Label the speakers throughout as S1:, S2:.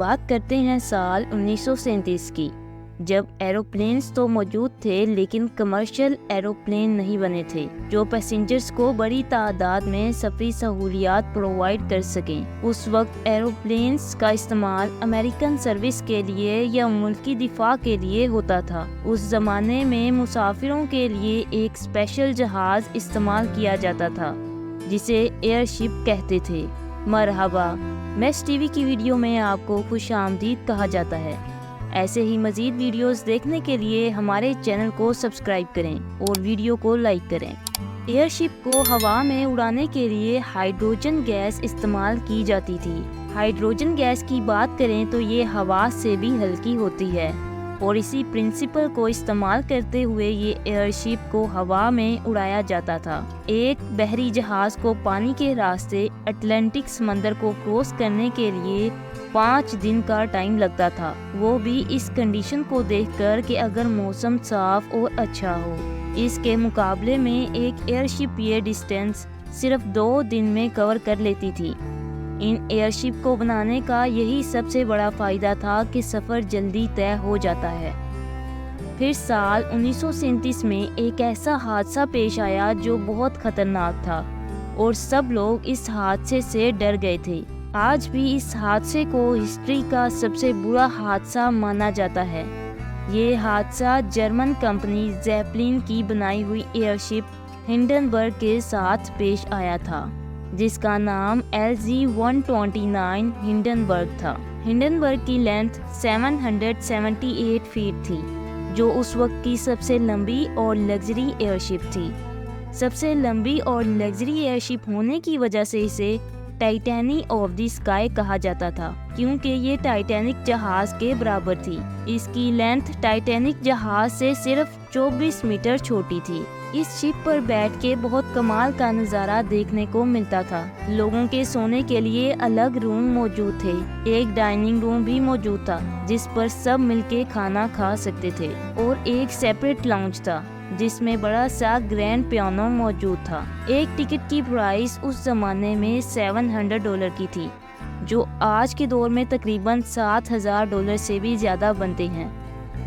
S1: بات کرتے ہیں سال 1937 کی، جب ایروپلینز تو موجود تھے لیکن کمرشل ایروپلین نہیں بنے تھے جو پیسنجرز کو بڑی تعداد میں سفری سہولیات پرووائڈ کر سکیں۔ اس وقت ایروپلینز کا استعمال امریکن سروس کے لیے یا ملکی دفاع کے لیے ہوتا تھا۔ اس زمانے میں مسافروں کے لیے ایک اسپیشل جہاز استعمال کیا جاتا تھا جسے ایئر شپ کہتے تھے۔ مرحبا، میکس ٹی وی کی ویڈیو میں آپ کو خوش آمدید کہا جاتا ہے۔ ایسے ہی مزید ویڈیوز دیکھنے کے لیے ہمارے چینل کو سبسکرائب کریں اور ویڈیو کو لائک کریں۔ ایئر شپ کو ہوا میں اڑانے کے لیے ہائیڈروجن گیس استعمال کی جاتی تھی۔ ہائیڈروجن گیس کی بات کریں تو یہ ہوا سے بھی ہلکی ہوتی ہے اور اسی پرنسپل کو استعمال کرتے ہوئے یہ ایئر شپ کو ہوا میں اڑایا جاتا تھا۔ ایک بحری جہاز کو پانی کے راستے اٹلانٹک سمندر کو کراس کرنے کے لیے 5 دن کا ٹائم لگتا تھا، وہ بھی اس کنڈیشن کو دیکھ کر کہ اگر موسم صاف اور اچھا ہو۔ اس کے مقابلے میں ایک ایئر شپ یہ ڈسٹینس صرف 2 دن میں کور کر لیتی تھی۔ ان ایئر شپ کو بنانے کا یہی سب سے بڑا فائدہ تھا کہ سفر جلدی طے ہو جاتا ہے۔ پھر سال 1937 میں ایک ایسا حادثہ پیش آیا جو بہت خطرناک تھا اور سب لوگ اس حادثے سے ڈر گئے تھے۔ آج بھی اس حادثے کو ہسٹری کا سب سے برا حادثہ مانا جاتا ہے۔ یہ حادثہ جرمن کمپنی زیپلن کی بنائی ہوئی ایئر شپ ہنڈنبرگ کے ساتھ پیش آیا تھا، جس کا نام LZ-129 ہنڈنبرگ تھا۔ ہنڈنبرگ کی لینتھ 778 فیٹ تھی، جو اس وقت کی سب سے لمبی اور لگژری ایئر شپ تھی۔ سب سے لمبی اور لگژری ایئر شپ ہونے کی وجہ سے اسے ٹائٹینک آف دی اسکائی کہا جاتا تھا، کیونکہ یہ ٹائٹینک جہاز کے برابر تھی۔ اس کی لینتھ ٹائٹینک جہاز سے صرف 24 میٹر چھوٹی تھی۔ اس شپ پر بیٹھ کے بہت کمال کا نظارہ دیکھنے کو ملتا تھا۔ لوگوں کے سونے کے لیے الگ روم موجود تھے، ایک ڈائننگ روم بھی موجود تھا جس پر سب مل کے کھانا کھا سکتے تھے، اور ایک سیپریٹ لاؤنج تھا جس میں بڑا سا گرینڈ پیانو موجود تھا۔ ایک ٹکٹ کی پرائس اس زمانے میں $700 کی تھی، جو آج کے دور میں تقریباً $7,000 سے بھی زیادہ بنتے ہیں۔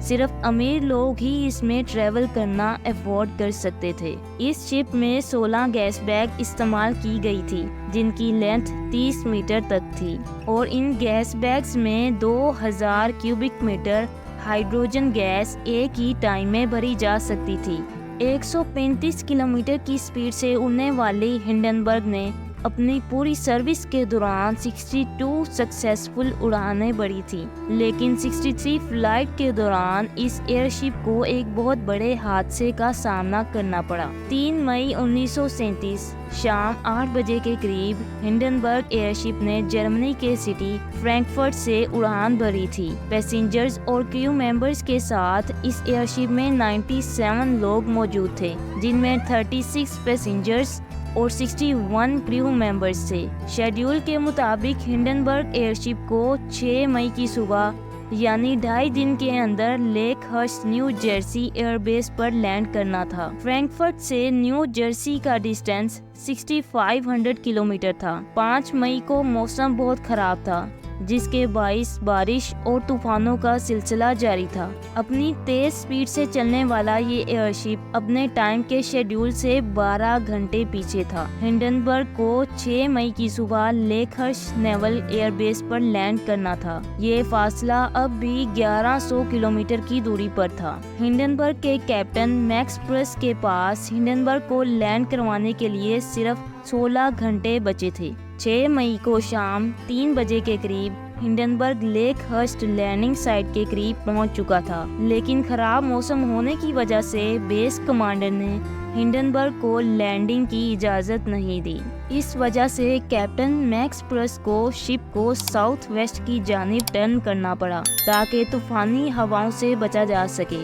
S1: صرف امیر لوگ ہی اس میں ٹریول کرنا افورڈ کر سکتے تھے۔ اس شپ میں 16 گیس بیگ استعمال کی گئی تھی جن کی لینتھ 30 میٹر تک تھی، اور ان گیس بیگز میں 2000 کیوبک میٹر ہائیڈروجن گیس ایک ہی ٹائم میں بھری جا سکتی تھی۔ 135 کلومیٹر کی سپیڈ سے اڑنے والی ہنڈنبرگ نے اپنی پوری سروس کے دوران 62 سکسیسفل اڑانیں بھری تھی، لیکن 63 فلائٹ کے دوران اس ایئر شپ کو ایک بہت بڑے حادثے کا سامنا کرنا پڑا۔ 3 مئی 1937 شام 8 بجے کے قریب ہنڈنبرگ ایئر شپ نے جرمنی کے سٹی فرینکفرٹ سے اڑان بھری تھی۔ پیسنجرز اور کریو ممبرز کے ساتھ اس ایئر شپ میں 97 لوگ موجود تھے، جن میں 36 پیسنجرز اور 61 کریو ممبرز تھے۔ شیڈیول کے مطابق ہنڈنبرگ ایئر شپ کو 6 مئی کی صبح یعنی 2.5 دن کے اندر Lakehurst New Jersey air base پر لینڈ کرنا تھا۔ فرینکفرٹ سے نیو جرسی کا ڈسٹینس 6500 کلومیٹر تھا۔ 5 مئی کو موسم بہت خراب تھا، جس کے باعث بارش اور طوفانوں کا سلسلہ جاری تھا۔ اپنی تیز سپیڈ سے چلنے والا یہ ایئر شپ اپنے ٹائم کے شیڈیول سے 12 گھنٹے پیچھے تھا۔ ہنڈنبرگ کو 6 مئی کی صبح لیک ہرش نیول ایئر بیس پر لینڈ کرنا تھا۔ یہ فاصلہ اب بھی 1100 کلومیٹر کی دوری پر تھا۔ ہنڈنبرگ کے کیپٹن میکس پرس کے پاس ہنڈنبرگ کو لینڈ کروانے کے لیے صرف 16 گھنٹے بچے تھے۔ 6 مئی کو شام 3 بجے کے قریب Hindenburg leak Hurst landing site کے قریب پہنچ چکا تھا، لیکن خراب موسم ہونے کی وجہ سے بیس کمانڈر نے ہنڈنبرگ کو لینڈنگ کی اجازت نہیں دی۔ اس وجہ سے کیپٹن میکس پرس کو شپ کو ساؤتھ ویسٹ کی جانب ٹرن کرنا پڑا تاکہ طوفانی ہواؤں سے بچا جا سکے۔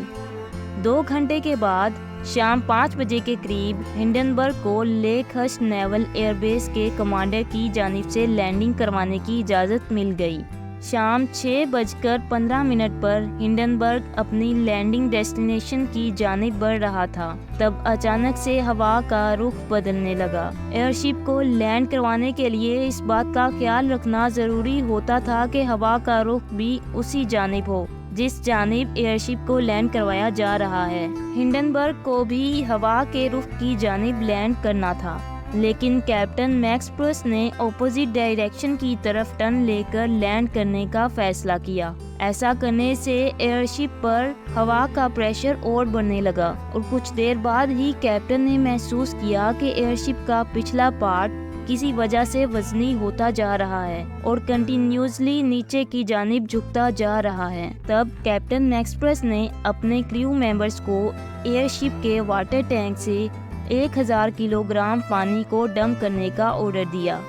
S1: 2 گھنٹے کے بعد شام 5 بجے کے قریب ہنڈنبرگ کو لیک ہرش نیول ایئر بیس کے کمانڈر کی جانب سے لینڈنگ کروانے کی اجازت مل گئی۔ شام 6:15 پر ہنڈنبرگ اپنی لینڈنگ ڈیسٹینیشن کی جانب بڑھ رہا تھا، تب اچانک سے ہوا کا رخ بدلنے لگا۔ ایئر شپ کو لینڈ کروانے کے لیے اس بات کا خیال رکھنا ضروری ہوتا تھا کہ ہوا کا رخ بھی اسی جانب ہو جس جانب ایئر شپ کو لینڈ کروایا جا رہا ہے۔ ہنڈنبرگ کو بھی ہوا کے رخ کی جانب لینڈ کرنا تھا، لیکن کیپٹن میکسپرس نے اپوزٹ ڈائریکشن کی طرف ٹرن لے کر لینڈ کرنے کا فیصلہ کیا۔ ایسا کرنے سے ایئر شپ پر ہوا کا پریشر اور بڑھنے لگا اور کچھ دیر بعد ہی کیپٹن نے محسوس کیا کہ ایئر شپ کا پچھلا پارٹ کسی وجہ سے وزنی ہوتا جا رہا ہے اور کنٹینیوسلی نیچے کی جانب جھکتا جا رہا ہے۔ تب کیپٹن میکسپرس نے اپنے کریو ممبرز کو ایئر شپ کے واٹر ٹینک سے 1000 کلو گرام پانی کو ڈمپ کرنے کا آرڈر دیا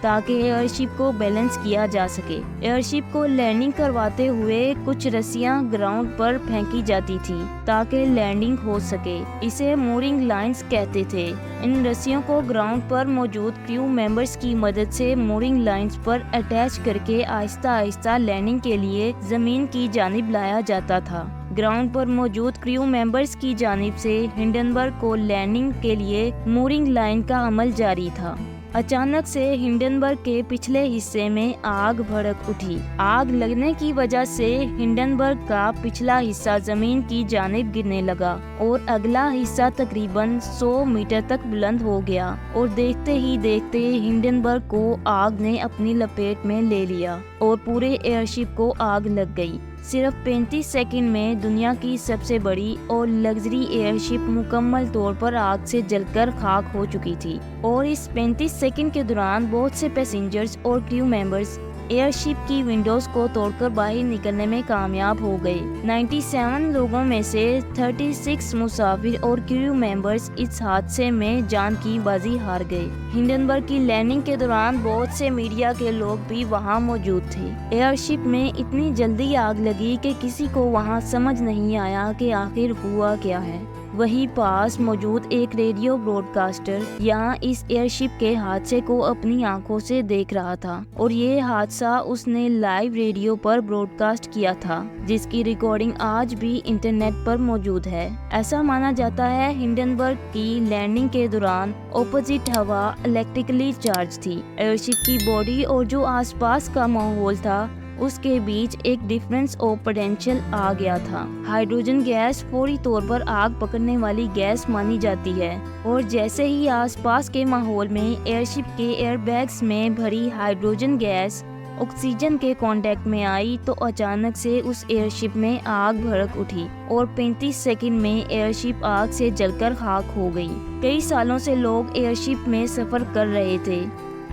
S1: تاکہ ایئر شپ کو بیلنس کیا جا سکے۔ ایئر شپ کو لینڈنگ کرواتے ہوئے کچھ رسیاں گراؤنڈ پر پھینکی جاتی تھی تاکہ لینڈنگ ہو سکے۔ اسے مورنگ لائنز کہتے تھے۔ ان رسیوں کو گراؤنڈ پر موجود کریو ممبرز کی مدد سے مورنگ لائنز پر اٹیچ کر کے آہستہ آہستہ لینڈنگ کے لیے زمین کی جانب لایا جاتا تھا۔ گراؤنڈ پر موجود کریو ممبرز کی جانب سے ہنڈنبرگ کو لینڈنگ کے لیے مورنگ لائن کا عمل جاری تھا۔ اچانک سے ہنڈنبرگ کے پچھلے حصے میں آگ بھڑک اٹھی۔ آگ لگنے کی وجہ سے ہنڈنبرگ کا پچھلا حصہ زمین کی جانب گرنے لگا اور اگلا حصہ تقریباً 100 میٹر تک بلند ہو گیا اور دیکھتے ہی دیکھتے ہنڈنبرگ کو آگ نے اپنی لپیٹ میں لے لیا اور پورے ایئر شپ کو آگ لگ گئی۔ صرف 35 سیکنڈ میں دنیا کی سب سے بڑی اور لگژری ایئر شپ مکمل طور پر آگ سے جل کر خاک ہو چکی تھی اور اس 35 سیکنڈ کے دوران بہت سے پیسنجرز اور کریو ممبرز ایئر شپ کی ونڈوز کو توڑ کر باہر نکلنے میں کامیاب ہو گئے۔ 97 لوگوں میں سے 36 مسافر اور کریو ممبرز اس حادثے میں جان کی بازی ہار گئے۔ ہنڈنبرگ کی لینڈنگ کے دوران بہت سے میڈیا کے لوگ بھی وہاں موجود تھے۔ ایئر شپ میں اتنی جلدی آگ لگی کہ کسی کو وہاں سمجھ نہیں آیا کہ آخر ہوا کیا ہے۔ وہیں پاس موجود ایک ریڈیو براڈ کاسٹر یہاں اس ایئر شپ کے حادثے کو اپنی آنکھوں سے دیکھ رہا تھا اور یہ حادثہ اس نے لائیو ریڈیو پر براڈ کاسٹ کیا تھا، جس کی ریکارڈنگ آج بھی انٹرنیٹ پر موجود ہے۔ ایسا مانا جاتا ہے ہنڈنبرگ کی لینڈنگ کے دوران اپوزٹ ہوا الیکٹریکلی چارج تھی۔ ایئر شپ کی باڈی اور جو آس پاس کا ماحول تھا اس کے بیچ ایک ڈفرینس آف پوٹینشیل آ گیا تھا۔ ہائیڈروجن گیس فوری طور پر آگ پکڑنے والی گیس مانی جاتی ہے اور جیسے ہی آس پاس کے ماحول میں ایئر شپ کے ایئر بیگز میں بھری ہائیڈروجن گیس آکسیجن کے کانٹیکٹ میں آئی تو اچانک سے اس ایئر شپ میں آگ بھڑک اٹھی اور 35 سیکنڈ میں ایئر شپ آگ سے جل کر خاک ہو گئی۔ کئی سالوں سے لوگ ایئر شپ میں سفر کر رہے تھے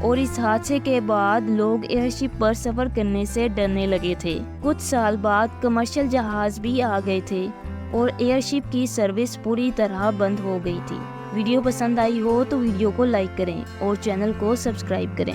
S1: اور اس حادثے کے بعد لوگ ایئر شپ پر سفر کرنے سے ڈرنے لگے تھے۔ کچھ سال بعد کمرشل جہاز بھی آ گئے تھے اور ایئر شپ کی سروس پوری طرح بند ہو گئی تھی۔ ویڈیو پسند آئی ہو تو ویڈیو کو لائک کریں اور چینل کو سبسکرائب کریں۔